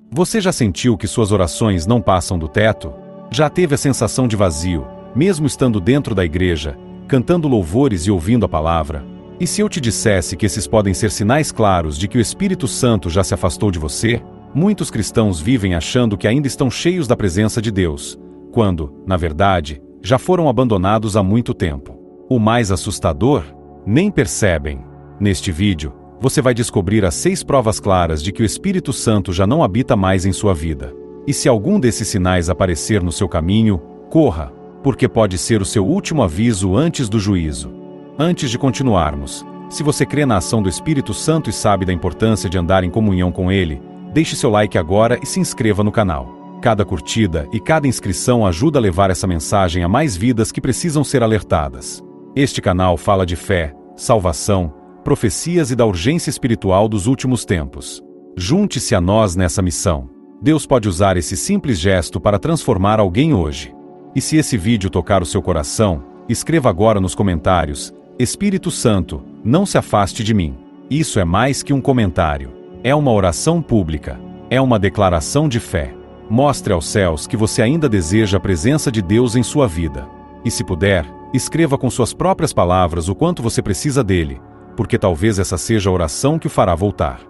Você já sentiu que suas orações não passam do teto? Já teve a sensação de vazio, mesmo estando dentro da igreja, cantando louvores e ouvindo a palavra? E se eu te dissesse que esses podem ser sinais claros de que o Espírito Santo já se afastou de você? Muitos cristãos vivem achando que ainda estão cheios da presença de Deus, quando, na verdade, já foram abandonados há muito tempo. O mais assustador? Nem percebem. Neste vídeo, você vai descobrir as 6 provas claras de que o Espírito Santo já não habita mais em sua vida. E se algum desses sinais aparecer no seu caminho, corra, porque pode ser o seu último aviso antes do juízo. Antes de continuarmos, se você crê na ação do Espírito Santo e sabe da importância de andar em comunhão com Ele, deixe seu like agora e se inscreva no canal. Cada curtida e cada inscrição ajuda a levar essa mensagem a mais vidas que precisam ser alertadas. Este canal fala de fé, salvação, profecias e da urgência espiritual dos últimos tempos. Junte-se a nós nessa missão. Deus pode usar esse simples gesto para transformar alguém hoje. E se esse vídeo tocar o seu coração, escreva agora nos comentários: Espírito Santo, não se afaste de mim. Isso é mais que um comentário. É uma oração pública. É uma declaração de fé. Mostre aos céus que você ainda deseja a presença de Deus em sua vida. E se puder, escreva com suas próprias palavras o quanto você precisa dele, porque talvez essa seja a oração que o fará voltar.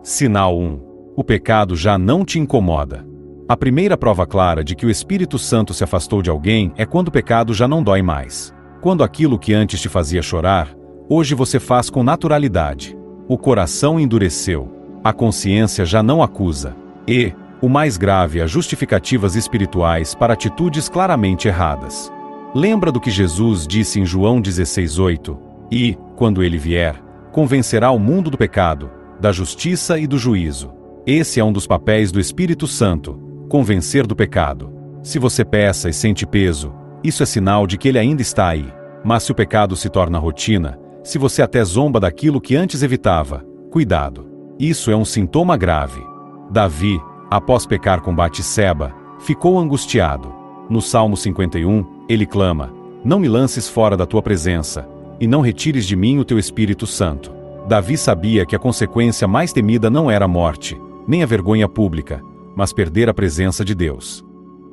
Sinal 1. O pecado já não te incomoda. A primeira prova clara de que o Espírito Santo se afastou de alguém é quando o pecado já não dói mais. Quando aquilo que antes te fazia chorar, hoje você faz com naturalidade. O coração endureceu. A consciência já não acusa. E, o mais grave, há justificativas espirituais para atitudes claramente erradas. Lembra do que Jesus disse em João 16:8? E, quando ele vier, convencerá o mundo do pecado, da justiça e do juízo. Esse é um dos papéis do Espírito Santo, convencer do pecado. Se você peça e sente peso, isso é sinal de que ele ainda está aí. Mas se o pecado se torna rotina, se você até zomba daquilo que antes evitava, cuidado. Isso é um sintoma grave. Davi, após pecar com Batseba, ficou angustiado. No Salmo 51, ele clama: não me lances fora da tua presença, e não retires de mim o teu Espírito Santo. Davi sabia que a consequência mais temida não era a morte, nem a vergonha pública, mas perder a presença de Deus.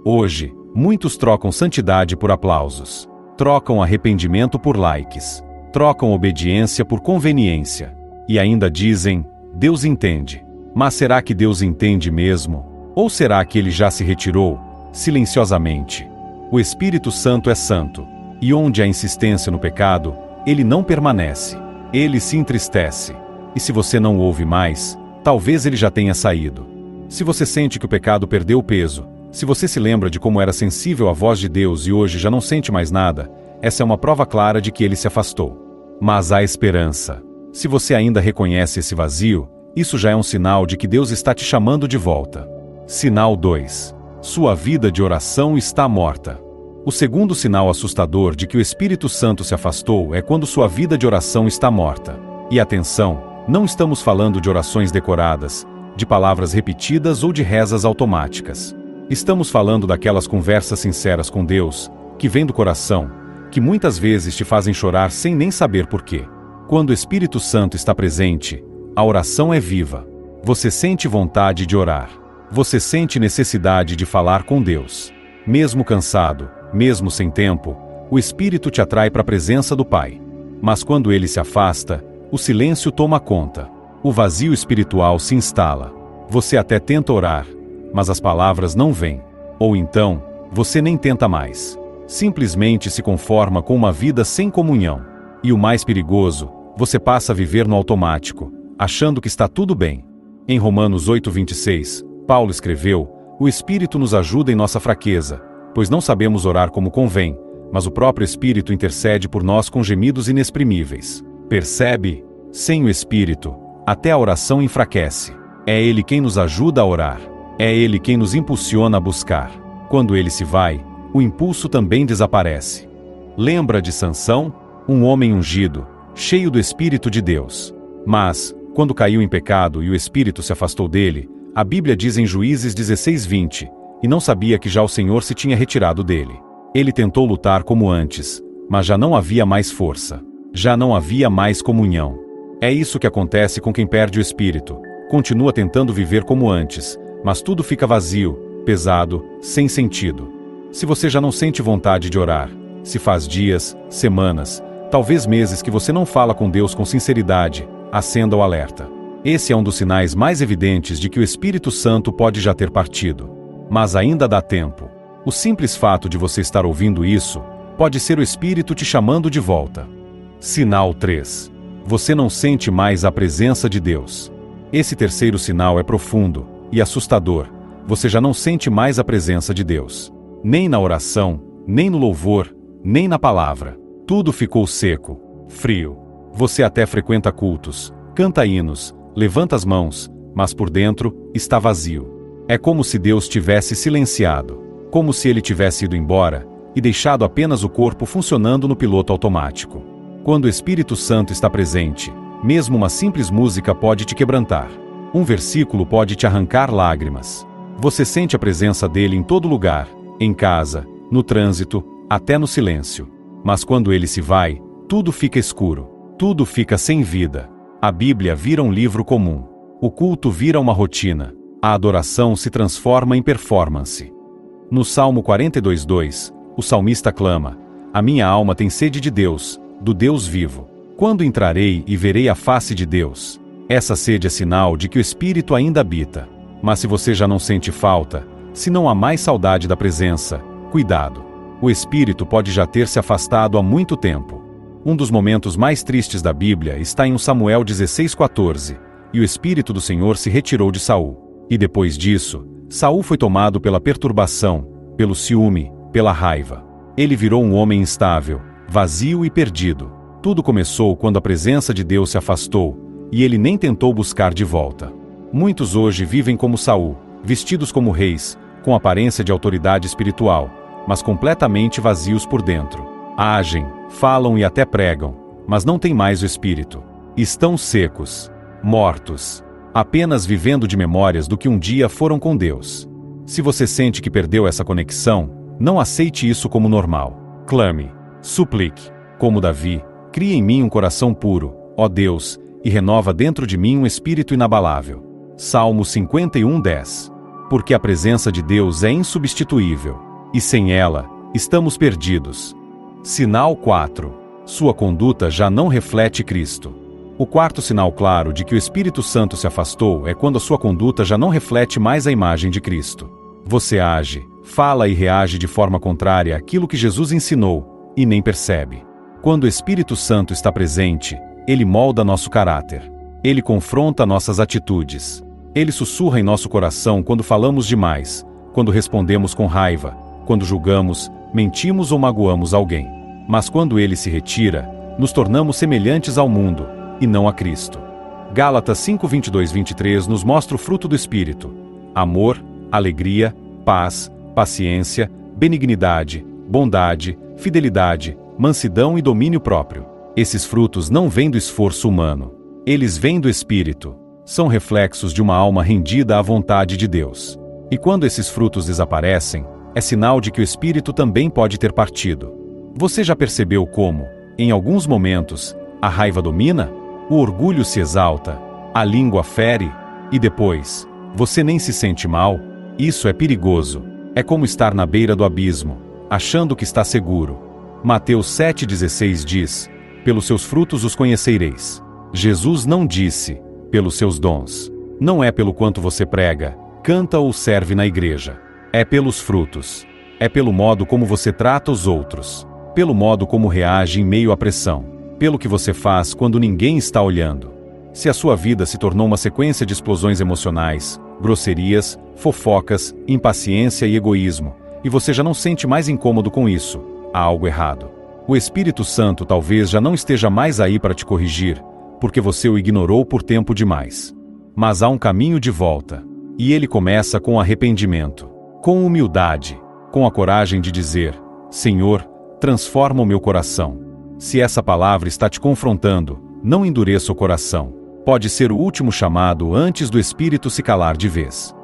Hoje, muitos trocam santidade por aplausos. Trocam arrependimento por likes. Trocam obediência por conveniência. E ainda dizem: Deus entende. Mas será que Deus entende mesmo? Ou será que ele já se retirou, silenciosamente? O Espírito Santo é santo, e onde há insistência no pecado, ele não permanece. Ele se entristece. E se você não o ouve mais, talvez ele já tenha saído. Se você sente que o pecado perdeu o peso, se você se lembra de como era sensível à voz de Deus e hoje já não sente mais nada, essa é uma prova clara de que ele se afastou. Mas há esperança. Se você ainda reconhece esse vazio, isso já é um sinal de que Deus está te chamando de volta. Sinal 2. Sua vida de oração está morta. O segundo sinal assustador de que o Espírito Santo se afastou é quando sua vida de oração está morta. E atenção, não estamos falando de orações decoradas, de palavras repetidas ou de rezas automáticas. Estamos falando daquelas conversas sinceras com Deus, que vêm do coração, que muitas vezes te fazem chorar sem nem saber porquê. Quando o Espírito Santo está presente, a oração é viva. Você sente vontade de orar. Você sente necessidade de falar com Deus. Mesmo cansado, mesmo sem tempo, o Espírito te atrai para a presença do Pai. Mas quando ele se afasta, o silêncio toma conta. O vazio espiritual se instala. Você até tenta orar, mas as palavras não vêm. Ou então, você nem tenta mais. Simplesmente se conforma com uma vida sem comunhão. E o mais perigoso, você passa a viver no automático, achando que está tudo bem. Em Romanos 8:26, Paulo escreveu: o Espírito nos ajuda em nossa fraqueza, pois não sabemos orar como convém, mas o próprio Espírito intercede por nós com gemidos inexprimíveis. Percebe? Sem o Espírito, até a oração enfraquece. É Ele quem nos ajuda a orar. É Ele quem nos impulsiona a buscar. Quando Ele se vai, o impulso também desaparece. Lembra de Sansão? Um homem ungido, cheio do Espírito de Deus. Mas, quando caiu em pecado e o Espírito se afastou dele, a Bíblia diz em Juízes 16:20, e não sabia que já o Senhor se tinha retirado dele. Ele tentou lutar como antes, mas já não havia mais força. Já não havia mais comunhão. É isso que acontece com quem perde o Espírito. Continua tentando viver como antes, mas tudo fica vazio, pesado, sem sentido. Se você já não sente vontade de orar, se faz dias, semanas, talvez meses que você não fala com Deus com sinceridade, acenda o alerta. Esse é um dos sinais mais evidentes de que o Espírito Santo pode já ter partido. Mas ainda dá tempo. O simples fato de você estar ouvindo isso pode ser o Espírito te chamando de volta. Sinal 3. Você não sente mais a presença de Deus. Esse terceiro sinal é profundo e assustador. Você já não sente mais a presença de Deus. Nem na oração, nem no louvor, nem na palavra. Tudo ficou seco, frio. Você até frequenta cultos, canta hinos, levanta as mãos, mas por dentro está vazio. É como se Deus tivesse silenciado, como se ele tivesse ido embora e deixado apenas o corpo funcionando no piloto automático. Quando o Espírito Santo está presente, mesmo uma simples música pode te quebrantar. Um versículo pode te arrancar lágrimas. Você sente a presença dele em todo lugar, em casa, no trânsito, até no silêncio. Mas quando ele se vai, tudo fica escuro, tudo fica sem vida. A Bíblia vira um livro comum. O culto vira uma rotina. A adoração se transforma em performance. No Salmo 42:2, o salmista clama: "A minha alma tem sede de Deus, do Deus vivo. Quando entrarei e verei a face de Deus?" Essa sede é sinal de que o Espírito ainda habita. Mas se você já não sente falta, se não há mais saudade da presença, cuidado. O Espírito pode já ter se afastado há muito tempo. Um dos momentos mais tristes da Bíblia está em Samuel 16:14, e o Espírito do Senhor se retirou de Saul. E depois disso, Saul foi tomado pela perturbação, pelo ciúme, pela raiva. Ele virou um homem instável, vazio e perdido. Tudo começou quando a presença de Deus se afastou, e ele nem tentou buscar de volta. Muitos hoje vivem como Saul, vestidos como reis, com aparência de autoridade espiritual, mas completamente vazios por dentro. Agem, falam e até pregam, mas não têm mais o Espírito. Estão secos, mortos, apenas vivendo de memórias do que um dia foram com Deus. Se você sente que perdeu essa conexão, não aceite isso como normal. Clame, suplique, como Davi: "Cria em mim um coração puro, ó Deus, e renova dentro de mim um espírito inabalável." Salmo 51:10. Porque a presença de Deus é insubstituível, e sem ela, estamos perdidos. Sinal 4. Sua conduta já não reflete Cristo. O quarto sinal claro de que o Espírito Santo se afastou é quando a sua conduta já não reflete mais a imagem de Cristo. Você age, fala e reage de forma contrária àquilo que Jesus ensinou, e nem percebe. Quando o Espírito Santo está presente, ele molda nosso caráter. Ele confronta nossas atitudes. Ele sussurra em nosso coração quando falamos demais, quando respondemos com raiva, quando julgamos, mentimos ou magoamos alguém. Mas quando ele se retira, nos tornamos semelhantes ao mundo, e não a Cristo. Gálatas 5:22-23 nos mostra o fruto do Espírito: amor, alegria, paz, paciência, benignidade, bondade, fidelidade, mansidão e domínio próprio. Esses frutos não vêm do esforço humano. Eles vêm do Espírito. São reflexos de uma alma rendida à vontade de Deus. E quando esses frutos desaparecem, é sinal de que o Espírito também pode ter partido. Você já percebeu como, em alguns momentos, a raiva domina? O orgulho se exalta? A língua fere? E depois, você nem se sente mal? Isso é perigoso. É como estar na beira do abismo, achando que está seguro. Mateus 7,16 diz: "Pelos seus frutos os conhecereis." Jesus não disse: "pelos seus dons." Não é pelo quanto você prega, canta ou serve na igreja. É pelos frutos. É pelo modo como você trata os outros. Pelo modo como reage em meio à pressão. Pelo que você faz quando ninguém está olhando. Se a sua vida se tornou uma sequência de explosões emocionais, grosserias, fofocas, impaciência e egoísmo, e você já não sente mais incômodo com isso, há algo errado. O Espírito Santo talvez já não esteja mais aí para te corrigir, porque você o ignorou por tempo demais. Mas há um caminho de volta. E ele começa com arrependimento, com humildade, com a coragem de dizer: "Senhor, transforma o meu coração." Se essa palavra está te confrontando, não endureça o coração. Pode ser o último chamado antes do Espírito se calar de vez.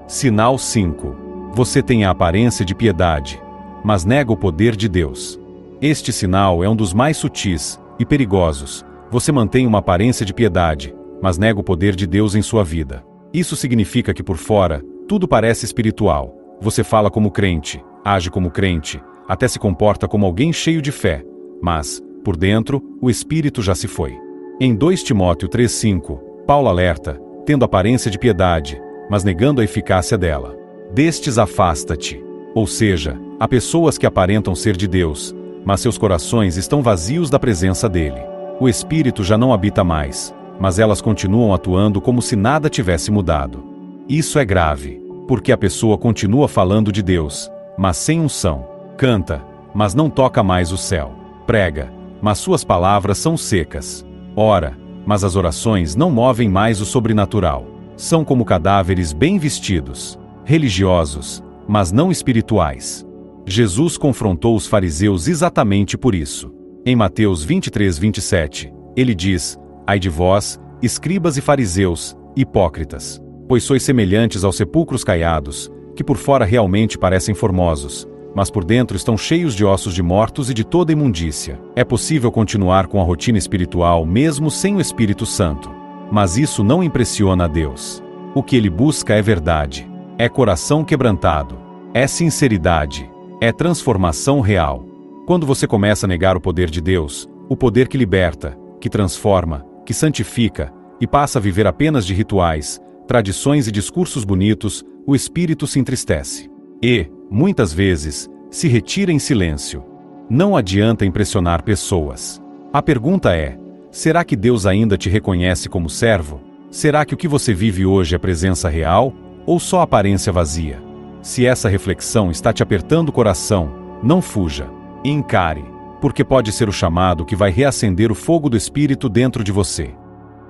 Sinal 5. Você tem a aparência de piedade, mas nega o poder de Deus. Este sinal é um dos mais sutis e perigosos. Você mantém uma aparência de piedade, mas nega o poder de Deus em sua vida. Isso significa que por fora, Tudo parece espiritual. Você fala como crente, age como crente, até se comporta como alguém cheio de fé. Mas, por dentro, o espírito já se foi. Em 2 Timóteo 3,5, Paulo alerta, tendo aparência de piedade, mas negando a eficácia dela. Destes afasta-te. Ou seja, há pessoas que aparentam ser de Deus, mas seus corações estão vazios da presença dele. O espírito já não habita mais, mas elas continuam atuando como se nada tivesse mudado. Isso é grave, porque a pessoa continua falando de Deus, mas sem unção. Canta, mas não toca mais o céu. Prega, mas suas palavras são secas. Ora, mas as orações não movem mais o sobrenatural. São como cadáveres bem vestidos, religiosos, mas não espirituais. Jesus confrontou os fariseus exatamente por isso. Em Mateus 23:27, ele diz: Ai de vós, escribas e fariseus, hipócritas, pois sois semelhantes aos sepulcros caiados, que por fora realmente parecem formosos, mas por dentro estão cheios de ossos de mortos e de toda imundícia. É possível continuar com a rotina espiritual mesmo sem o Espírito Santo. Mas isso não impressiona a Deus. O que ele busca é verdade, é coração quebrantado, é sinceridade, é transformação real. Quando você começa a negar o poder de Deus, o poder que liberta, que transforma, que santifica, e passa a viver apenas de rituais, tradições e discursos bonitos, o espírito se entristece. E, muitas vezes, se retira em silêncio. Não adianta impressionar pessoas. A pergunta é: será que Deus ainda te reconhece como servo? Será que o que você vive hoje é presença real, ou só aparência vazia? Se essa reflexão está te apertando o coração, não fuja. Encare, porque pode ser o chamado que vai reacender o fogo do Espírito dentro de você.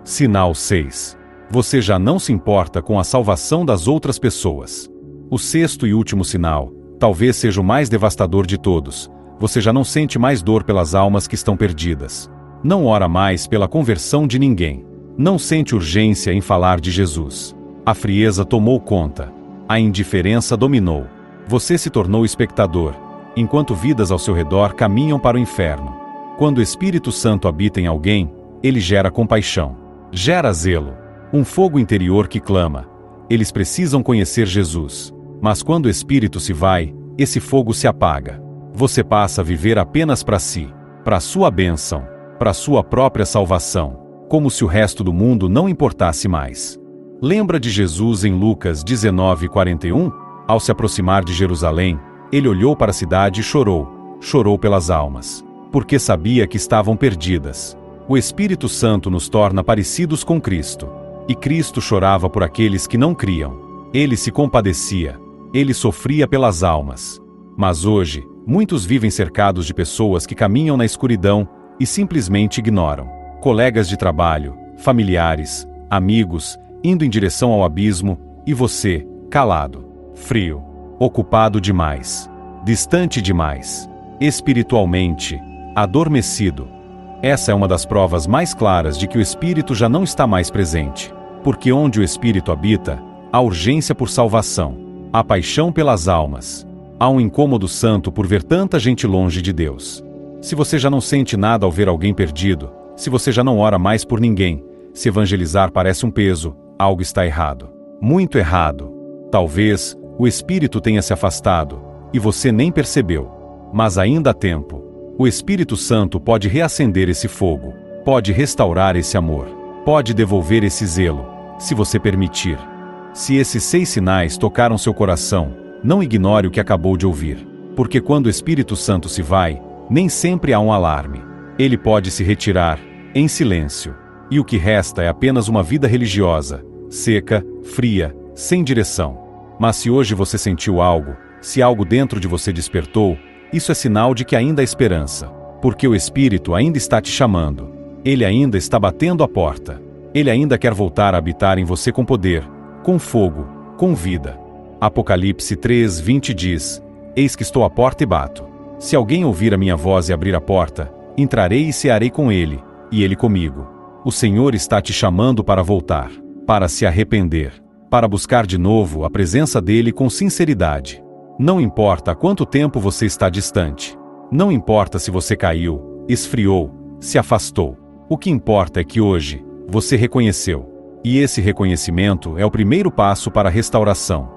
Sinal 6. Você já não se importa com a salvação das outras pessoas. O sexto e último sinal, talvez seja o mais devastador de todos. Você já não sente mais dor pelas almas que estão perdidas. Não ora mais pela conversão de ninguém. Não sente urgência em falar de Jesus. A frieza tomou conta. A indiferença dominou. Você se tornou espectador, enquanto vidas ao seu redor caminham para o inferno. Quando o Espírito Santo habita em alguém, ele gera compaixão. Gera zelo. Um fogo interior que clama. Eles precisam conhecer Jesus. Mas quando o Espírito se vai, esse fogo se apaga. Você passa a viver apenas para si, para sua bênção, para sua própria salvação, como se o resto do mundo não importasse mais. Lembra de Jesus em Lucas 19:41? Ao se aproximar de Jerusalém, ele olhou para a cidade e chorou pelas almas, porque sabia que estavam perdidas. O Espírito Santo nos torna parecidos com Cristo. E Cristo chorava por aqueles que não criam. Ele se compadecia. Ele sofria pelas almas. Mas hoje, muitos vivem cercados de pessoas que caminham na escuridão e simplesmente ignoram. Colegas de trabalho, familiares, amigos, indo em direção ao abismo, e você, calado, frio, ocupado demais, distante demais, espiritualmente, adormecido. Essa é uma das provas mais claras de que o Espírito já não está mais presente. Porque onde o Espírito habita, há urgência por salvação, há paixão pelas almas, há um incômodo santo por ver tanta gente longe de Deus. Se você já não sente nada ao ver alguém perdido, se você já não ora mais por ninguém, se evangelizar parece um peso, algo está errado. Muito errado. Talvez o Espírito tenha se afastado, e você nem percebeu. Mas ainda há tempo. O Espírito Santo pode reacender esse fogo, pode restaurar esse amor, pode devolver esse zelo, se você permitir. Se esses 6 sinais tocaram seu coração, não ignore o que acabou de ouvir. Porque quando o Espírito Santo se vai, nem sempre há um alarme. Ele pode se retirar, em silêncio. E o que resta é apenas uma vida religiosa, seca, fria, sem direção. Mas se hoje você sentiu algo, se algo dentro de você despertou, isso é sinal de que ainda há esperança. Porque o Espírito ainda está te chamando. Ele ainda está batendo a porta. Ele ainda quer voltar a habitar em você com poder, com fogo, com vida. Apocalipse 3:20 diz: Eis que estou à porta e bato. Se alguém ouvir a minha voz e abrir a porta, entrarei e cearei com ele, e ele comigo. O Senhor está te chamando para voltar, para se arrepender, para buscar de novo a presença dele com sinceridade. Não importa há quanto tempo você está distante. Não importa se você caiu, esfriou, se afastou. O que importa é que hoje, você reconheceu. E esse reconhecimento é o primeiro passo para a restauração.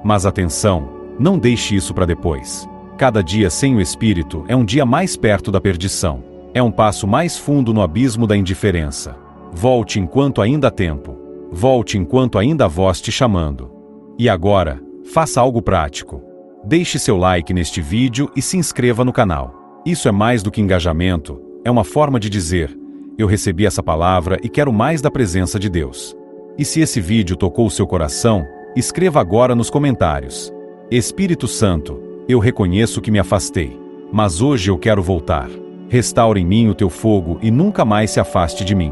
Mas atenção, não deixe isso para depois. Cada dia sem o Espírito é um dia mais perto da perdição. É um passo mais fundo no abismo da indiferença. Volte enquanto ainda há tempo. Volte enquanto ainda há voz te chamando. E agora, faça algo prático. Deixe seu like neste vídeo e se inscreva no canal. Isso é mais do que engajamento, é uma forma de dizer: eu recebi essa palavra e quero mais da presença de Deus. E se esse vídeo tocou o seu coração, escreva agora nos comentários: Espírito Santo, eu reconheço que me afastei, mas hoje eu quero voltar. Restaura em mim o teu fogo e nunca mais se afaste de mim.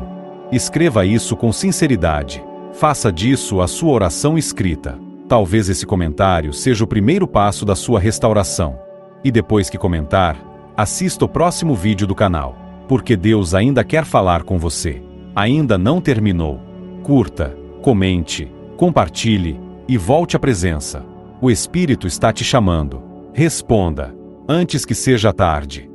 Escreva isso com sinceridade. Faça disso a sua oração escrita. Talvez esse comentário seja o primeiro passo da sua restauração. E depois que comentar, assista o próximo vídeo do canal, porque Deus ainda quer falar com você. Ainda não terminou. Curta, comente, compartilhe e volte à presença. O Espírito está te chamando. Responda, antes que seja tarde.